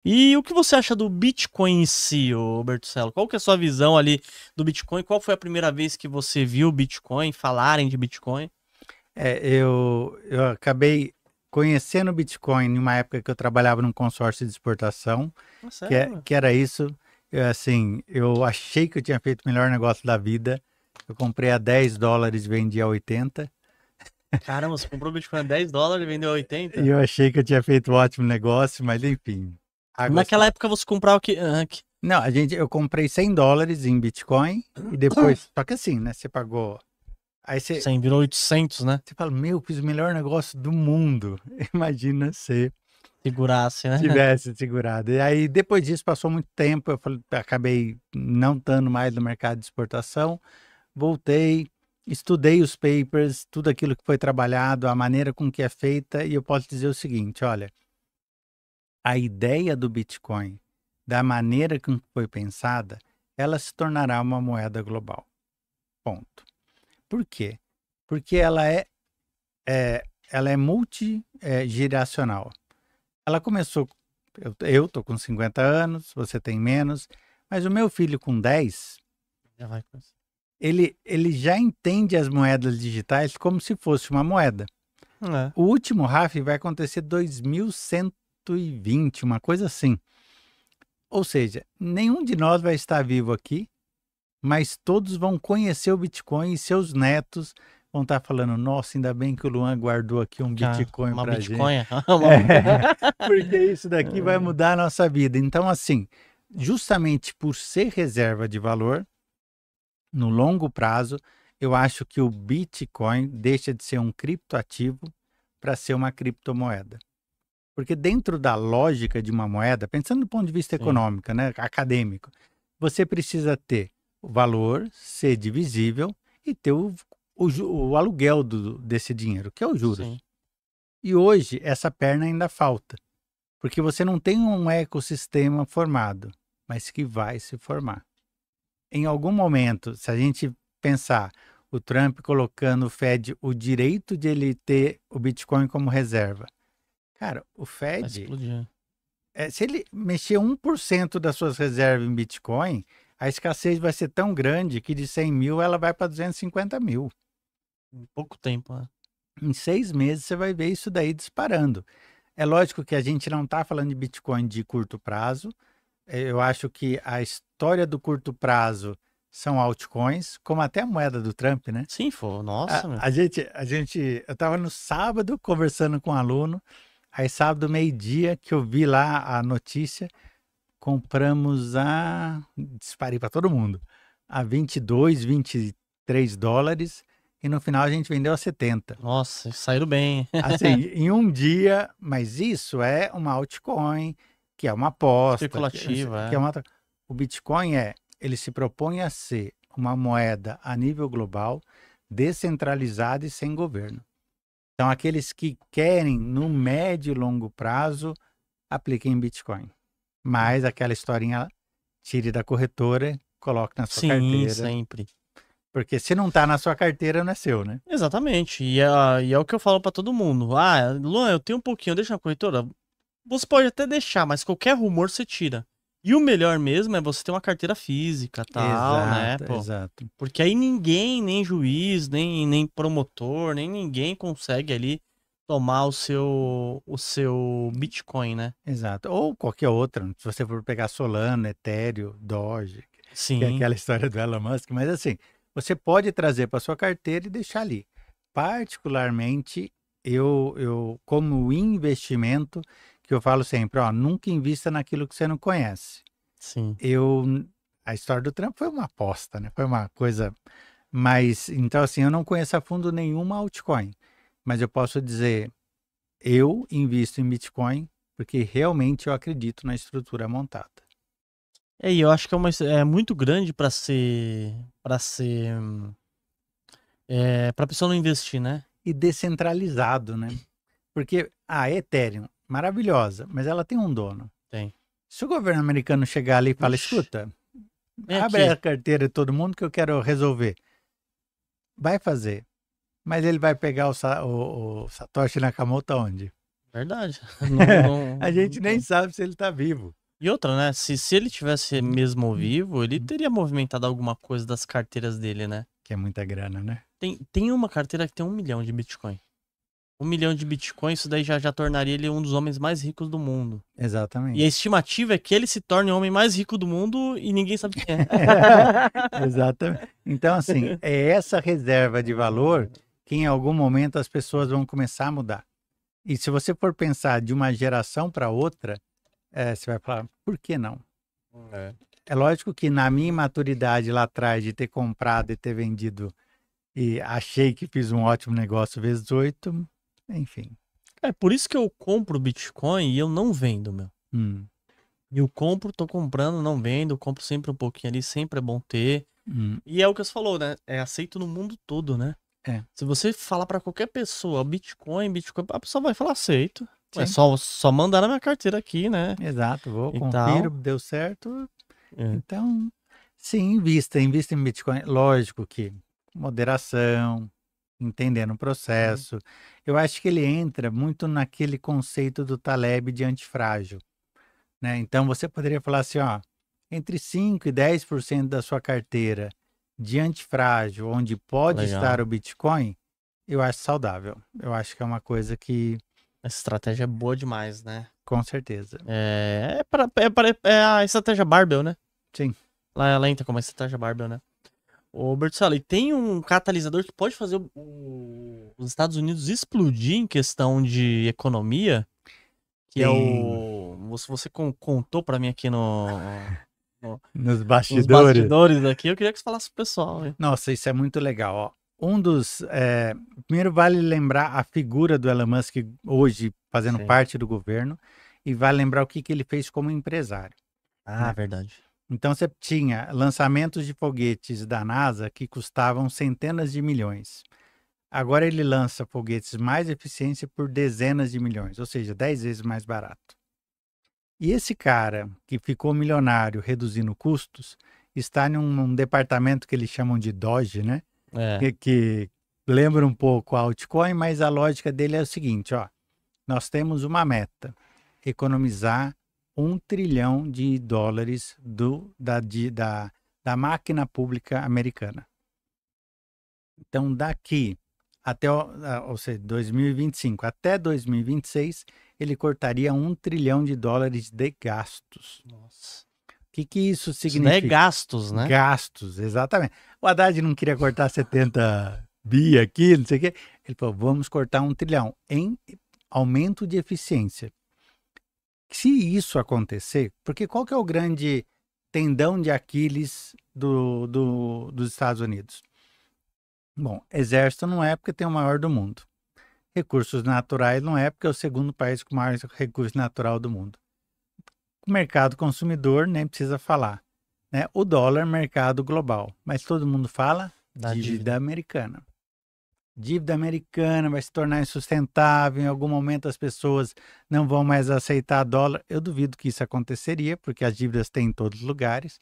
E o que você acha do Bitcoin em si, ô Bertuccello? Qual que é a sua visão ali do Bitcoin? Qual foi a primeira vez que você viu o Bitcoin, falarem de Bitcoin? Eu acabei conhecendo o Bitcoin em uma época que eu trabalhava num consórcio de exportação, Ah, sério? que era isso. Eu achei que eu tinha feito o melhor negócio da vida. Eu comprei a US$ 10 e vendi a 80. Caramba, você comprou Bitcoin a US$ 10 e vendeu a E 80? eu achei que eu tinha feito um ótimo negócio, mas enfim, águas Naquela passam. época você comprava o que? Não, eu comprei US$ 100 em Bitcoin e depois, só que assim, né? Você pagou. Aí você, 100, virou 800, né? você fala, meu, fiz o melhor negócio do mundo. Imagina se Segurasse, né? tivesse segurado. E aí, depois disso, passou muito tempo, acabei não estando mais no mercado de exportação, voltei, estudei os papers, tudo aquilo que foi trabalhado, a maneira com que é feita, e eu posso dizer o seguinte, olha, a ideia do Bitcoin, da maneira com que foi pensada, ela se tornará uma moeda global. Ponto. Por quê? Porque ela é multigeracional. Ela começou. Eu tô com 50 anos, você tem menos, mas o meu filho com 10, Já vai. ele já entende as moedas digitais como se fosse uma moeda. É. O último RAF vai acontecer 2120, uma coisa assim. Ou seja, nenhum de nós vai estar vivo aqui, mas todos vão conhecer o Bitcoin e seus netos vão estar falando: nossa, ainda bem que o Luan guardou aqui um Bitcoin Uma pra gente. Bitcoin? Porque isso daqui vai mudar a nossa vida. Então, assim, justamente por ser reserva de valor, no longo prazo, eu acho que o Bitcoin deixa de ser um criptoativo para ser uma criptomoeda. Porque dentro da lógica de uma moeda, pensando do ponto de vista Sim, econômico, né, acadêmico, você precisa ter o valor, ser divisível e ter o aluguel desse dinheiro, que é os juros. sim. E hoje essa perna ainda falta. Porque você não tem um ecossistema formado, mas que vai se formar. Em algum momento, se a gente pensar o Trump colocando o Fed o direito de ele ter o Bitcoin como reserva. Cara, o Vai Fed, explodir. se ele mexer 1% das suas reservas em Bitcoin, a escassez vai ser tão grande que de 100 mil ela vai para 250 mil. Em pouco tempo, né? Em 6 meses você vai ver isso daí disparando. É lógico que a gente não está falando de Bitcoin de curto prazo. Eu acho que a história do curto prazo são altcoins, como até a moeda do Trump, né? Sim, foi. A, Nossa, meu. eu estava no sábado conversando com um aluno, aí sábado meio-dia que eu vi lá a notícia, compramos disparei para todo mundo, a 22, US$ 23, e no final a gente vendeu a 70. Nossa, saíram bem. Assim, em um dia, mas isso é uma altcoin, que é uma aposta, que é Especulativa, uma. O Bitcoin ele se propõe a ser uma moeda a nível global, descentralizada e sem governo. Então, aqueles que querem no médio e longo prazo, apliquem em Bitcoin. é. Mas aquela historinha, tire da corretora, coloque na sua Sim, carteira. sempre. Porque se não está na sua carteira, não é seu, né? Exatamente. E é o que eu falo pra todo mundo. Ah, Luan, eu tenho um pouquinho, deixa na corretora. Você pode até deixar, mas qualquer rumor você tira. E o melhor mesmo é você ter uma carteira física, tal, né, Exato, pô? exato. Porque aí ninguém, nem juiz, nem promotor, nem ninguém consegue ali tomar o seu Bitcoin, né? Exato. Ou qualquer outra, se você for pegar Solana, Ethereum, Doge, que é Sim, aquela história do Elon Musk, mas assim, você pode trazer para sua carteira e deixar ali. Particularmente, como investimento, que eu falo sempre, ó, nunca invista naquilo que você não conhece. sim. Eu, a história do Trump foi uma aposta, né? Foi uma coisa, mas então assim, eu não conheço a fundo nenhuma altcoin, mas eu posso dizer eu invisto em Bitcoin porque realmente eu acredito na estrutura montada. E eu acho que é muito grande para pessoa não investir, né? E descentralizado, né? Porque a Ethereum, maravilhosa, mas ela tem um dono. Tem. Se o governo americano chegar ali e falar, Vixe, escuta, vem abre a aqui. carteira de todo mundo que eu quero resolver. Vai fazer. Mas ele vai pegar o Satoshi Nakamoto onde? Verdade. A gente nem sabe se ele tá vivo. E outra, né? Se ele tivesse mesmo vivo, ele teria movimentado alguma coisa das carteiras dele, né? Que é muita grana, né? Tem uma carteira que tem 1 milhão de Bitcoin. 1 milhão de Bitcoin, isso daí já tornaria ele um dos homens mais ricos do mundo. E a Exatamente. estimativa é que ele se torne o homem mais rico do mundo e ninguém sabe quem é. Exatamente. Então, assim, é essa reserva de valor que em algum momento as pessoas vão começar a mudar. E se você for pensar de uma geração para outra, você vai falar, por que não? É lógico que na minha maturidade lá atrás de ter comprado e ter vendido e achei que fiz um ótimo negócio vezes 8, enfim. É por isso que eu compro Bitcoin e eu não vendo, meu. Eu compro, tô comprando, não vendo, compro sempre um pouquinho ali, sempre é bom ter. E é o que você falou, né? É aceito no mundo todo, né? É. Se você falar pra qualquer pessoa, Bitcoin, a pessoa vai falar aceito. É Sim. só mandar na minha carteira aqui, né? Exato, vou, E confiro, tal. deu certo. É. Então, sim, invista em Bitcoin. Lógico que moderação, entendendo o processo. Eu acho que ele entra muito naquele conceito do Taleb de antifrágil, né? Então, você poderia falar assim, ó, entre 5 e 10% da sua carteira de antifrágil, onde pode estar Legal. o Bitcoin, eu acho saudável. Eu acho que é uma coisa que, Essa estratégia é boa demais, né? com certeza. É a estratégia Barbell, né? Sim. Ela entra como a estratégia Barbell, né? Ô, Bertolli, tem um catalisador que pode fazer os Estados Unidos explodir em questão de economia, que é Tem o... Você contou pra mim aqui nos nos bastidores. bastidores aqui, eu queria que você falasse pro pessoal, hein? Nossa, isso é muito legal, ó. Primeiro vale lembrar a figura do Elon Musk hoje fazendo Sim. parte do governo e vale lembrar o que ele fez como empresário, Ah, né? verdade. Então você tinha lançamentos de foguetes da NASA que custavam centenas de milhões. Agora ele lança foguetes mais eficientes por dezenas de milhões, ou seja, 10 vezes mais barato. E esse cara que ficou milionário reduzindo custos está num departamento que eles chamam de Doge, né? É. Que lembra um pouco a altcoin, mas a lógica dele é o seguinte, ó. Nós temos uma meta, economizar $1 trilhão da máquina pública americana. Então, daqui até, ou seja, 2025 até 2026, ele cortaria $1 trilhão de gastos. Nossa. O que isso Isso daí é significa? gastos, né? Gastos, exatamente. O Haddad não queria cortar 70 bi aqui, não sei o quê. Ele falou, vamos cortar $1 trilhão em aumento de eficiência. Se isso acontecer, porque qual que é o grande tendão de Aquiles dos Estados Unidos? Bom, exército não é porque tem o maior do mundo. Recursos naturais não é porque é o segundo país com maior recurso natural do mundo. O mercado consumidor nem precisa falar, né? O dólar, mercado global. Mas todo mundo fala Da dívida americana. Dívida americana vai se tornar insustentável. Em algum momento as pessoas não vão mais aceitar dólar. Eu duvido que isso aconteceria, porque as dívidas têm em todos os lugares.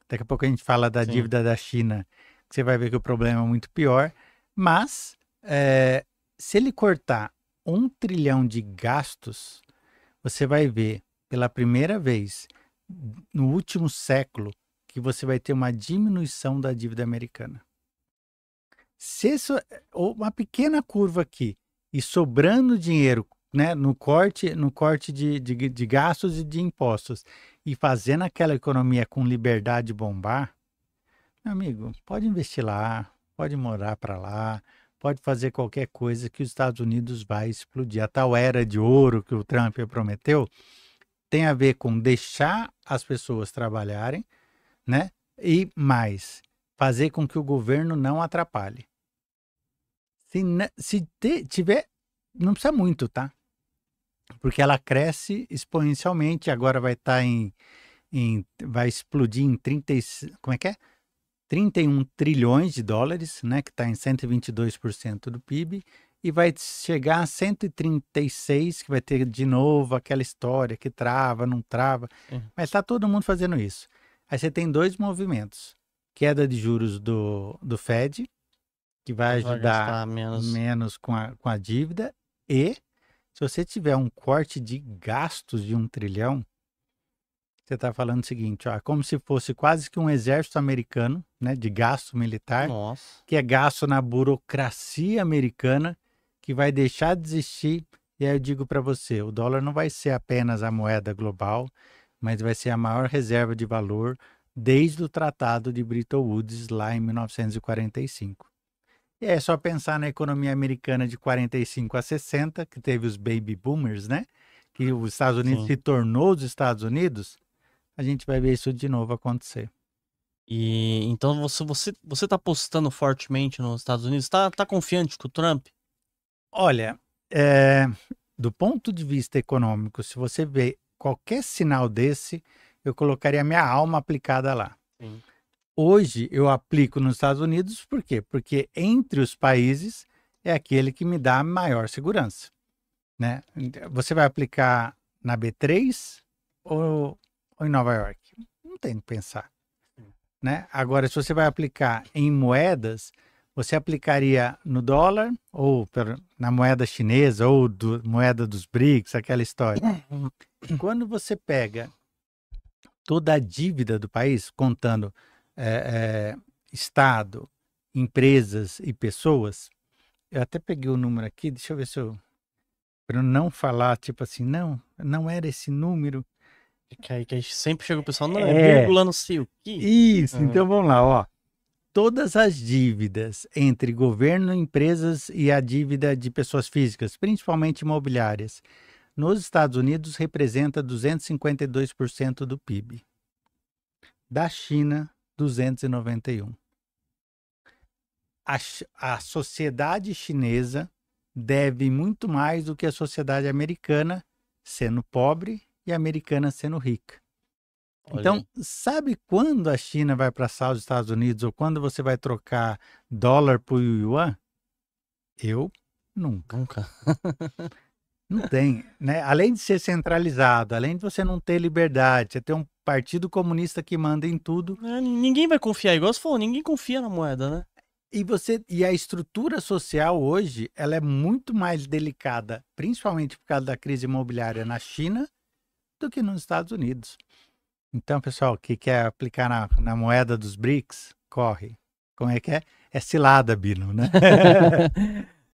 Daqui a pouco a gente fala da dívida da China, que você vai ver que o problema é muito pior. Mas, se ele cortar $1 trilhão de gastos, você vai ver pela primeira vez no último século que você vai ter uma diminuição da dívida americana. Se isso, uma pequena curva aqui e sobrando dinheiro, né, no corte de gastos e de impostos e fazendo aquela economia com liberdade bombar, meu amigo, pode investir lá, pode morar para lá, pode fazer qualquer coisa que os Estados Unidos vai explodir. A tal era de ouro que o Trump prometeu tem a ver com deixar as pessoas trabalharem, né? E mais, fazer com que o governo não atrapalhe. Se tiver, não precisa muito, tá? Porque ela cresce exponencialmente, agora vai estar vai explodir em 31 trilhões de dólares, né? Que está em 122% do PIB, e vai chegar a 136, que vai ter de novo aquela história que trava, não trava. Mas está todo mundo fazendo isso. Aí você tem dois movimentos. Queda de juros do Fed, que vai ajudar gastar menos. menos com a dívida, e Se você tiver um corte de gastos de 1 trilhão, você está falando o seguinte, ó, como se fosse quase que um exército americano, né, de gasto militar, Nossa. que é gasto na burocracia americana, que vai deixar de existir. E aí eu digo para você, o dólar não vai ser apenas a moeda global, mas vai ser a maior reserva de valor desde o Tratado de Bretton Woods, lá em 1945. E é só pensar na economia americana de 45 a 60, que teve os baby boomers, né? Que os Estados Unidos Sim. se tornou os Estados Unidos, a gente vai ver isso de novo acontecer. E então você tá apostando fortemente nos Estados Unidos? Tá confiante com o Trump? Olha, do ponto de vista econômico, se você vê qualquer sinal desse, eu colocaria minha alma aplicada lá. Sim. Hoje eu aplico nos Estados Unidos, por quê? Porque entre os países é aquele que me dá maior segurança, né? Você vai aplicar na B3 ou em Nova York? Não tem que pensar, né? Agora, se você vai aplicar em moedas, você aplicaria no dólar ou na moeda chinesa ou moeda dos BRICS, aquela história. Quando você pega toda a dívida do país, contando Estado, empresas e pessoas, eu até peguei o número aqui, deixa eu ver se eu... Para não falar, tipo assim, não era esse número. Que aí sempre chega o pessoal, não, é vírgula, não sei o quê. Isso, então vamos lá, ó. Todas as dívidas entre governo, empresas e a dívida de pessoas físicas, principalmente imobiliárias, nos Estados Unidos representa 252% do PIB. Da China, 291. A sociedade chinesa deve muito mais do que a sociedade americana, sendo pobre, e a americana sendo rica. Olha Então, aí. sabe quando a China vai passar os Estados Unidos ou quando você vai trocar dólar por yuan? Eu nunca. Nunca. Não tem, né? Além de ser centralizado, além de você não ter liberdade, você ter um partido comunista que manda em tudo, Ninguém vai confiar, igual você falou, ninguém confia na moeda, né? e a estrutura social hoje, ela é muito mais delicada, principalmente por causa da crise imobiliária na China, do que nos Estados Unidos. Então, pessoal, que quer aplicar na moeda dos BRICS, corre. Como é que é? É cilada, Bino, né?